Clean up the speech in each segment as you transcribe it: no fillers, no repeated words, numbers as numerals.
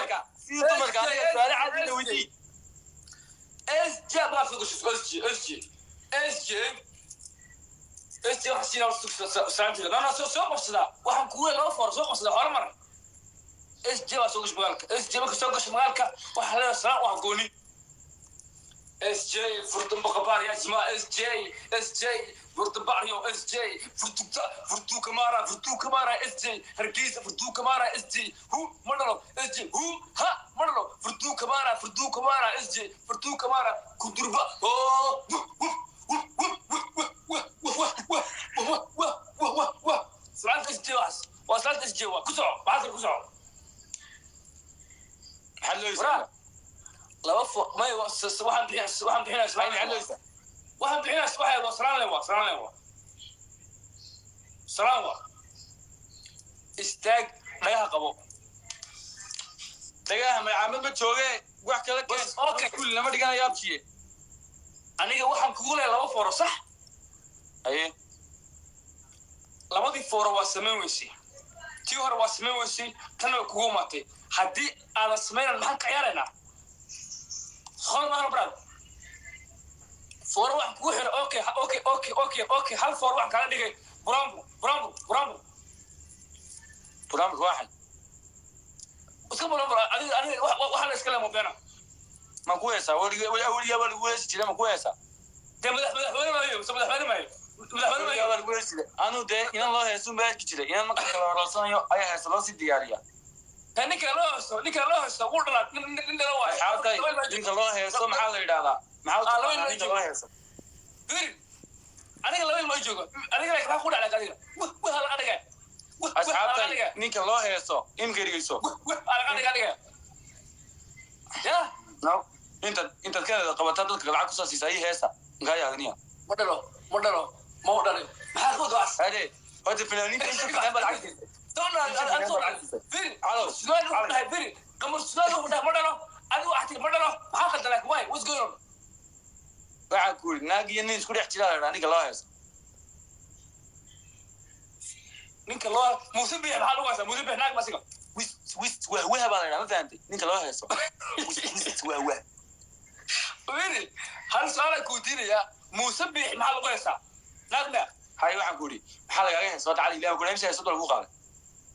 dumarka aniga su'aal caadi la weydiin SJ ما في غش SJ حسين على السوق سامجي أنا سوق بسلا واحد كوي لو فور سوق بسلا هذا مرة SJ ما سوقش مغالك SJ ما سوقش مغالك واحد لا سلا واحد قولي SJ فرتم بخبار يا جماعة SJ فرتم باريو SJ فرتو كمارا SJ هرقيس فرتو كمارا SJ هو مرلو SJ هو ها مرلو فرتو كمارا SJ فرتو كمارا كدربا سلام SJ وصلت SJ كسر بعد كسر حلو يسمع لا وفق ما يوصل واحد بحين اسمعني حلو يسمع واحد بحين اسمعني سلام استاج ما قبو دغه ma caamad ma jooge wax kala okay kulli lama dhigan yaabtiye aniga waxaan kugu leeyahay laba fooro sax aye labadii fooro waa sameyn weysay tii hore waa sameyn weysay tan way kugu maatay haddii aad sameeyaan maxaan ka ciyaaraynaa خلاص ما براد فور واحد كوحر اوكي هل فور واحد كان دغه برامبو واحد اسكو برامبو انا waxaan iska leeyahay moobena ma ku heesa waliga wal wees jira ma ku heesa de madaxweyne wal wees jira anu de inaan loo heeso ma ki jira inaan ma kala roosanayo ayaa heesa loo si diyaariya ninka loo haysto wuu dhalaa nin dhala waay xaalkay ninka loo haysto maxaa la yiraahdaa ninka loo haysto aniga laba ma joogo aniga ay ku dhacay adiga hal adiga asxaabtay ninka loo haysto imkarigiiso adiga ya no inta kale qabata dadka lacag ku soo siisay heesta inka yaadaniya modelo ma dhalin maxaa ku gaas hade wada finaaniinta inta kale bal lacag فيري قمر سؤال مدلو أنا واحد مدلو حاقد لك واي what's going on waxa ku naagi nin isku dhex jira aniga loo heeso ninka loo musibi waxa lagu haysaa musibi naag masiga wist waa baa ma fahamtay ninka loo heeso wist فيري هل سؤال ku diinaya musibi waxa lagu haysaa naagna hay waxaan ku yiri waxa laga heeso tacali ilaahay ku leeyahay sidoo lagu qaaday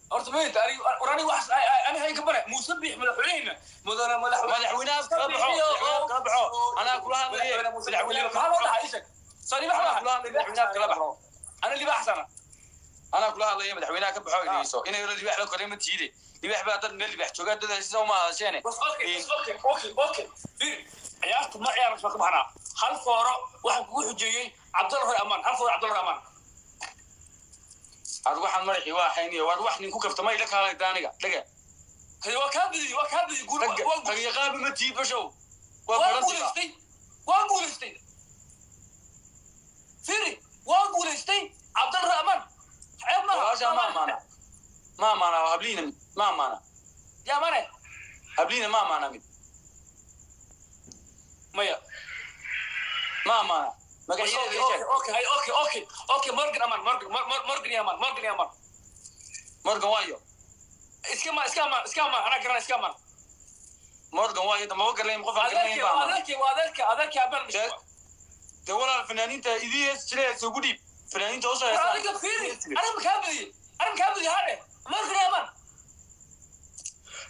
horta ma inta orani wax ana hay kabare musabix madaxweyne madaxweynaha ka baxo ana kula hadlay madaxweynaha ka baxo صليب احمد madaxweynaha kala baxo انا اللي بحسن ana kula hadlay madaxweynaha ka baxo inayso inay yiri wax la koray ma tiide wax baa dad meel wax jooga dad sida uma hadasheen اوكي ciyaartu ma ciyaar soo baxna hal fooro waxaan kugu xujiyay Cabdullahi Amaan hal fooro Cabdullahi Amaan ad waxaan maraxi waa xayniyo waad wax nin ku kaftama ila kala daaniga dhaga هي وكابدي يقول هي غاب ما تجيب بشو واقول استي فيري واقول استي عبد الرحمن عيبنا ما معنا هبلينا ما معنا يا ماني هبلينا ما معنا من ميا ما معنا ما قاعد اوكي مورجن امان مورجن يا مان مورجن وايو اسكاما انا قرا اسكاما مورجن وايو ما وقر لي مقف هذاك يا بل مش ده ولا الفنانين تا ايدي سجل سو غدي فنانين توصل انا مكابدي هذا مورجن يا مان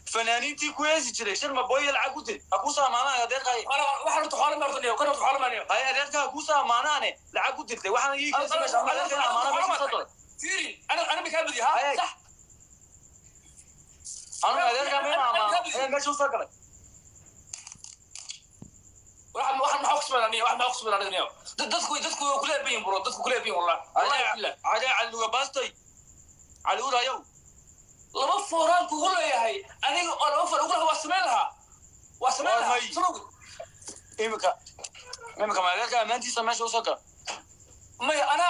فنانينتي كويس جري شر ما بوي العقوده اكوسا معنا دقاي انا waxaan u xaalan martay oo kana xaalan maaniyo hay dadka akuusa maanaane lacag u dirtay waxaan ii ka sameeyay amaana ma soo fiiri ana makaabadi ha sax ana dadka ma ama ma soo galay waxaan ma xogsoonaniyo dadku kula biin bro dadku kula biin wallahi ada aluga bastay aluga yow laba fooraan kugu leeyahay aniga oo laba foor ugu waa sameyn lahaa sunugu imika ma dadka maantiisa meesha u soo gal ana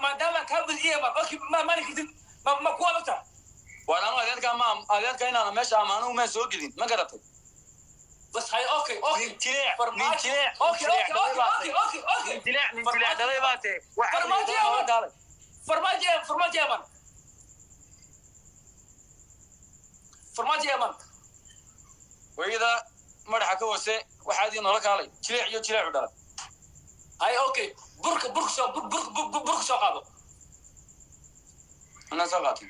maadaama ka badiye ma okay ma nikidin ma ku wada wala ma dadka inaan meesha amaanu ma soo gelin ma garatay bas hay okay min tile dalay baate farmaajo yaman وإذا مرحا كوسة واحد ينهلك علي جليع ودرب هاي اوكي برك سو قادو أنا سقطت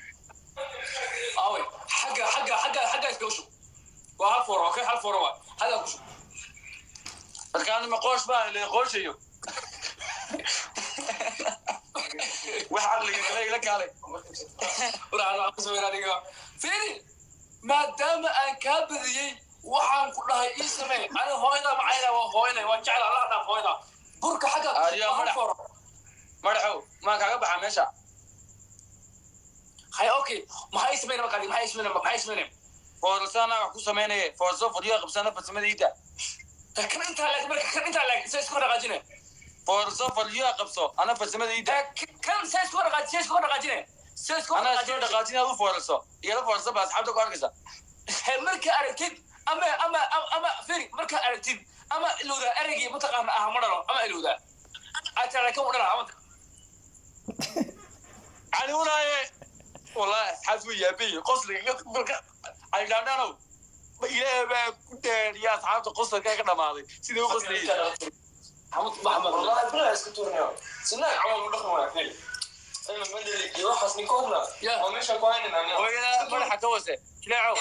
اوي حاجه اسكوشو وهل فور اوكي هل فور هذا كوشو بس كان مقوش بقى اللي يقوش يو واحد اللي لك علي ولا انا اقسم بالله ديغا فيري ما دام ان كابديي waxaan ku dhahay ii samee ana hooyada macayna waa hooyada waa jecel Allah dhaaf hooyada burka xaga madaxo ma kaaga baxa meesha hay okay maxay sameeyeen maxay sameeyeen foorsana wax ku sameeyay foorso fadiyo qabsana farsamadiida kan inta laag say isku dhaqaajine foorso fadiyo qabso ana farsamadiida kan say isku dhaqaajine ana isku dhaqaajine u foorso iyada foorso baa asxaabta ku arkaysa marka aragtid ama firi marka aragtid ama ilowda aragii mutaqaana ah marano ama ilowda ataa ka wadana amanta ali ulaaye wallahi xasbu yabi qosliga marka ay dhaadano ma ilaahay ku deeriya asxaabta qoslka ka dhamaaday sidii u qosliyay حمد محمد والله بلا اسكتورنيو سنة عمل مدخل ولا فيلم انا ما ادري يروح حسني كوبلا ومش كوين انا ويلا مرحبا توسه كلاعو